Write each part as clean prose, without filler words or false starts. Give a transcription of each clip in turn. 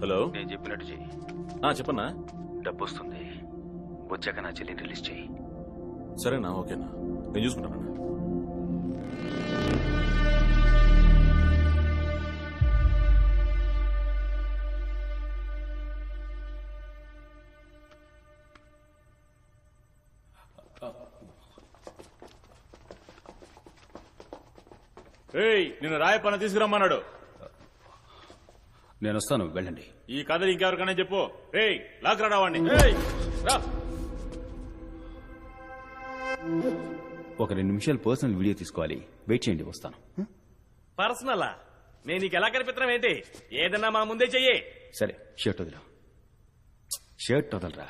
Hello, నేను చెప్పినట్టు చెయ్యి. చెప్పన్నా. డబ్బు వస్తుంది, వచ్చాక నా చెల్లిని రిలీజ్ చెయ్యి. సరేనా, ఓకేనా, నేను చూసుకుంటానన్నా. నిన్ను రాయపన్న తీసుకురమ్మన్నాడు. నేను వస్తాను, వెళ్ళండి. ఈ కథలు ఇంకెవరికైనా చెప్పు. లాక్ రావాడిని. ఒక 2 నిమిషాలు పర్సనల్ వీడియో తీసుకోవాలి, వెయిట్ చేయండి, వస్తాను. పర్సనలా? నేను నీకు ఎలా కనిపిస్తున్నాం ఏంటి? ఏదన్నా మా ముందే చెయ్యి. సరే, షర్ట్ వదిలా. షర్ట్ వదలరా.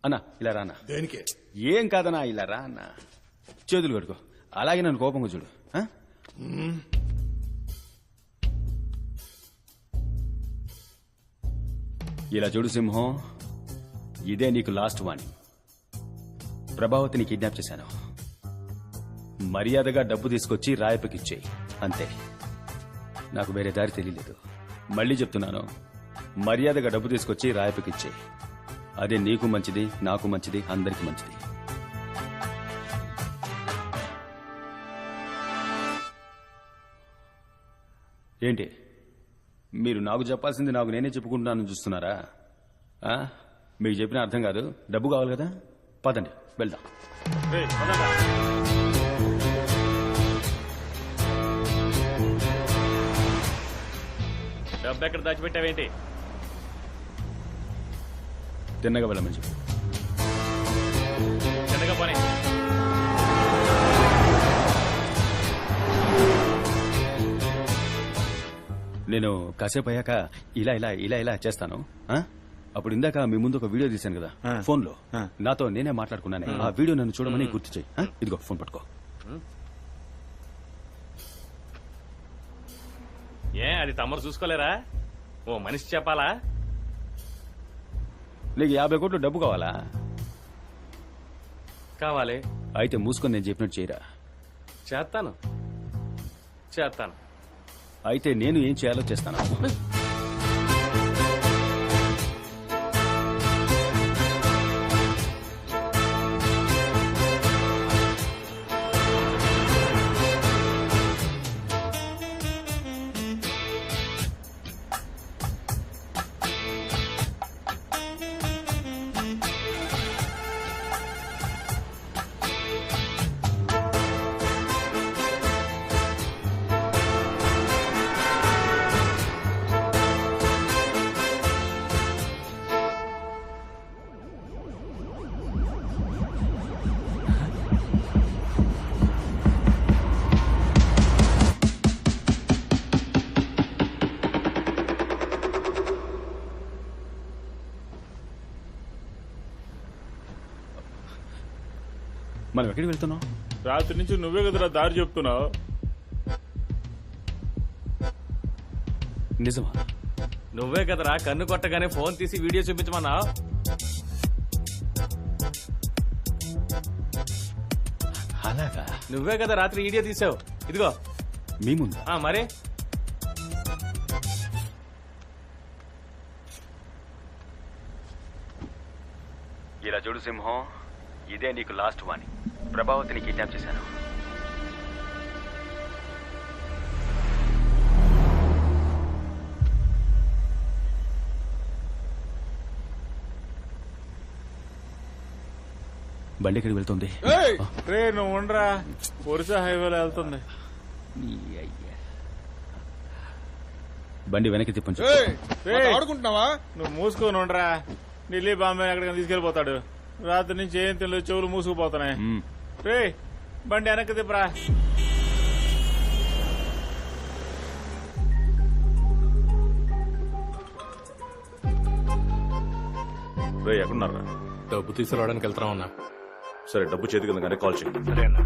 అన్నా ఇలా రా అన్న. దేనికి? ఏం కాదన్నా, ఇలా రా అన్న. చేతులు కడుకో, అలాగే నన్ను కోపంగా చూడు. ఇలా చూడు సింహం, ఇదే నీకు లాస్ట్ వార్నింగ్. ప్రభావతిని కిడ్నాప్ చేశాను. మర్యాదగా డబ్బు తీసుకొచ్చి రాయపకిచ్చేయి, అంతే. నాకు వేరే దారి తెలియలేదు. మళ్ళీ చెప్తున్నాను, మర్యాదగా డబ్బు తీసుకొచ్చి రాయపకిచ్చేయి. అదే నీకు మంచిది, నాకు మంచిది, అందరికి మంచిది. ఏంటి మీరు నాకు చెప్పాల్సింది నాకు నేనే చెప్పుకుంటున్నాను చూస్తున్నారా? మీకు చెప్పిన అర్థం కాదు. డబ్బు కావాలి కదా, పదండి వెళ్దాం. డబ్బు ఎక్కడ దాచిపెట్టావేంటి? తిన్నగా వెళ్ళమని చెప్పు. తిన్నగా పని. నేను కాసేపు అయ్యాక ఇలా ఇలా ఇలా ఇలా చేస్తాను. అప్పుడు ఇందాక మీ ముందు ఒక వీడియో తీశాను కదా ఫోన్ లో, నాతో నేనే మాట్లాడుకున్నాను. ఆ వీడియో నన్ను చూడమని గుర్తు చేయి. ఇదిగో ఫోన్ పట్టుకో. అది తమరు చూసుకోలేరా? ఓ మనిషి చెప్పాలా? నీకు 50 కోట్లు డబ్బు కావాలా? కావాలి. అయితే మూసుకొని నేను చెప్పినట్టు చేయరా. చేస్తాను చేస్తాను. అయితే నేను ఏం చేయాలో చేస్తాను. మనం ఎక్కడికి వెళ్తున్నావు? రాత్రి నుంచి నువ్వే కదరా దారి చెప్తున్నావు. నిజమా? నువ్వే కదరా కన్ను కొట్టగానే ఫోన్ తీసి వీడియో చూపించమన్నావు. అలాగా? నువ్వే కదా రాత్రి వీడియో తీసావు. ఇదిగో మీ ముందా? మరి ఇలా చూడు సింహం, ఇదే నీకు లాస్ట్ వార్నింగ్. ప్రభావతిని కిడ్నాప్ చేశాను. బండి ఎక్కడికి వెళ్తుంది? నువ్వు ఉండరా, ఒరిసా హైవేలో వెళ్తుంది. బండి వెనక్కి తిప్పండి. ఆడుకుంటున్నావా? నువ్వు మూసుకొని ఉండరా. ఢిల్లీ బాంబే ఎక్కడికైనా తీసుకెళ్లిపోతాడు. రాత్రి నుంచి ఏం తెలియదు, చెవులు మూసుకుపోతున్నాయి. రే బండి వెనక్కి తిప్పరా. రే ఎక్కడున్నారా? డబ్బు తీసుకురావడానికి వెళ్తా ఉన్నా. సరే, డబ్బు చేతికి కానీ కాల్ చేయండి. సరే అన్న.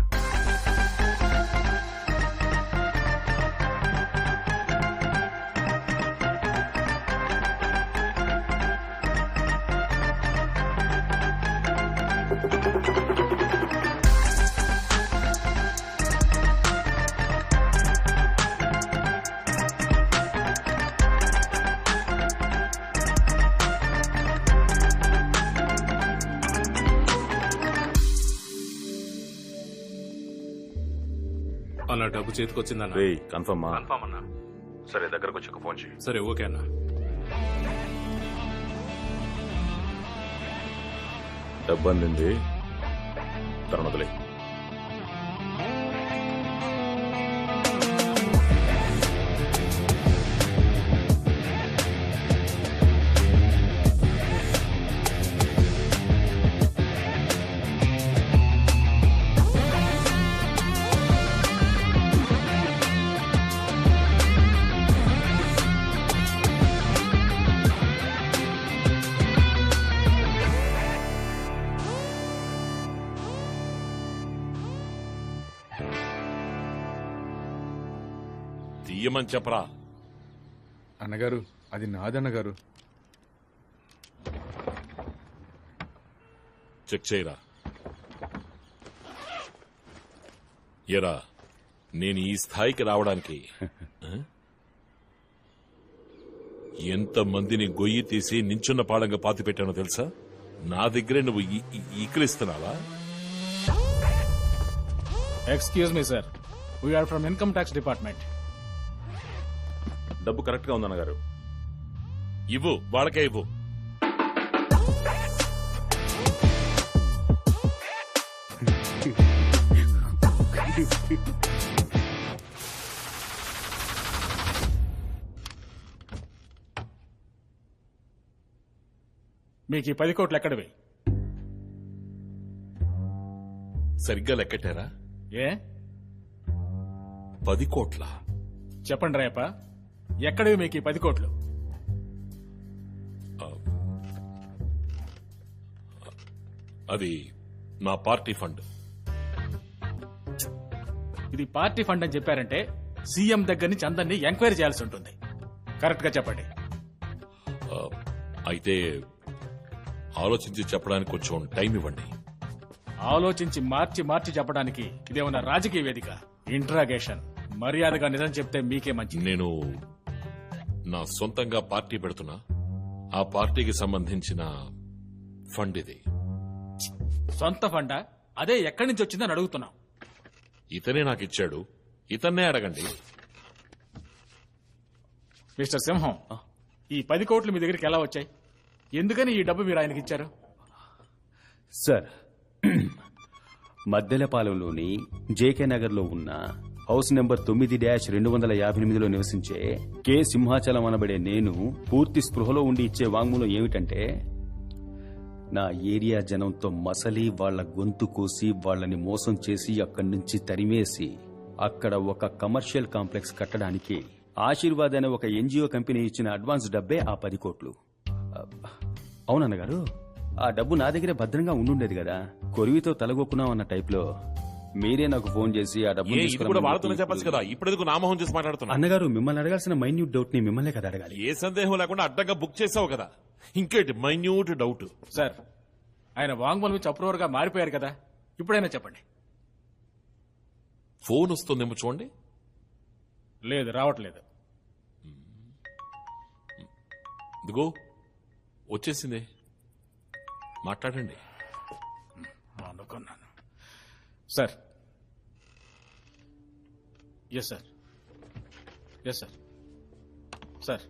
అన్న డబ్బు చేతికొచ్చిందన్న రేయ్ కన్ఫర్మా? కన్ఫామ్ అన్నా. సరే దగ్గరకు వచ్చి ఫోన్ చేయి. సరే ఓకే అన్న. డబ్బు అందింది, తరుణ వదిలే. తీయమని చెప్పరా. అన్నగారు అది నాదన్నగారు. చెక్ చేయరా. ఎరా నేను ఈ స్థాయికి రావడానికి ఎంత మందిని గొయ్యి తీసి నించున్న పాడంగా పాతి పెట్టానో తెలుసా? నా దగ్గరే నువ్వు ఈకిలిస్తున్నావా? Excuse me sir, we are from income tax department. డబ్బు కరెక్ట్ గా ఉందన్నగారు. ఇవ్వు, వాళ్ళకే ఇవ్వు. మీకు ఈ 10 కోట్లు ఎక్కడివి? సరిగ్గా లెక్కటారా? ఏ 10 కోట్ల? చెప్పండి రేప, ఎక్కడివి మీకు ఈ 10 కోట్లు? అది నా పార్టీ ఫండ్. ఇది పార్టీ ఫండ్ అని చెప్పారంటే సీఎం దగ్గర నుంచి అందరినీ ఎంక్వైరీ చేయాల్సి ఉంటుంది. కరెక్ట్ గా చెప్పండి. అయితే ఆలోచించి చెప్పడానికి కొంచెం టైం ఇవ్వండి. ఆలోచించి మార్చి చెప్పడానికి ఇదేమన్నా రాజకీయ వేదిక? ఇంట్రాగేషన్. మర్యాదగా నిజం చెప్తే మీకే మంచిది. నేను నా సొంతంగా పార్టీ పెడుతున్నా. ఆ పార్టీకి సంబంధించిన ఫండ్ ఇది. సొంత ఫండా? అదే ఎక్కడి నుంచి వచ్చిందని అడుగుతున్నాం. ఇతనే నాకు ఇచ్చాడు, ఇతన్నే అడగండి. మిస్టర్ సింహం, ఈ 10 కోట్లు మీ దగ్గరికి ఎలా వచ్చాయి? ఎందుకని ఈ డబ్బు మీరు ఆయనకి ఇచ్చారు? సార్, మద్దెలపాలెంలోని జేకే నగర్లో ఉన్న హౌస్ నెంబర్ 9-258లో నివసించే కె సింహాచలం అనబడే నేను పూర్తి స్పృహలో ఉండి ఇచ్చే వాంగ్మూలం ఏమిటంటే, నా ఏరియా జనంతో మసలి వాళ్ల గొంతు కోసి వాళ్లని మోసం చేసి అక్కడి నుంచి తరిమేసి అక్కడ ఒక కమర్షియల్ కాంప్లెక్స్ కట్టడానికి ఆశీర్వాద్ అనే ఒక ఎన్జిఓ కంపెనీ ఇచ్చిన అడ్వాన్స్ డబ్బే ఆ 10 కోట్లు. అవునన్నగారు, ఆ డబ్బు నా దగ్గరే భద్రంగా ఉండుండేది కదా. కొరివితో తలగొక్కున్నాం అన్న టైప్లో మీరే నాకు ఫోన్ చేసి ఆ డబ్బు ఇది కూడా వాళ్ళతోనే చెప్పచ్చు కదా. ఇప్పుడు నామోహం చేసి మాట్లాడుతున్నా. అన్నగారు, మిమ్మల్ని అడగాల్సిన మైన్యూట్ డౌట్ ని మిమ్మల్నే కదా అడగాలి. ఏ సందేహం లేకుండా అడ్డంగా బుక్ చేసావు కదా, ఇంకేంటి మైన్యూట్ డౌట్? సార్, ఆయన వాంగ్మూలం ఇచ్చి అప్రూవర్ గా మారిపోయారు కదా, ఇప్పుడైనా చెప్పండి. ఫోన్ వస్తుందేమో చూడండి. లేదు, రావట్లేదు. ఇదిగో వచ్చేసింది, మాట్లాడండి. అనుకున్నాను. Sir. Yes sir. Yes sir. Sir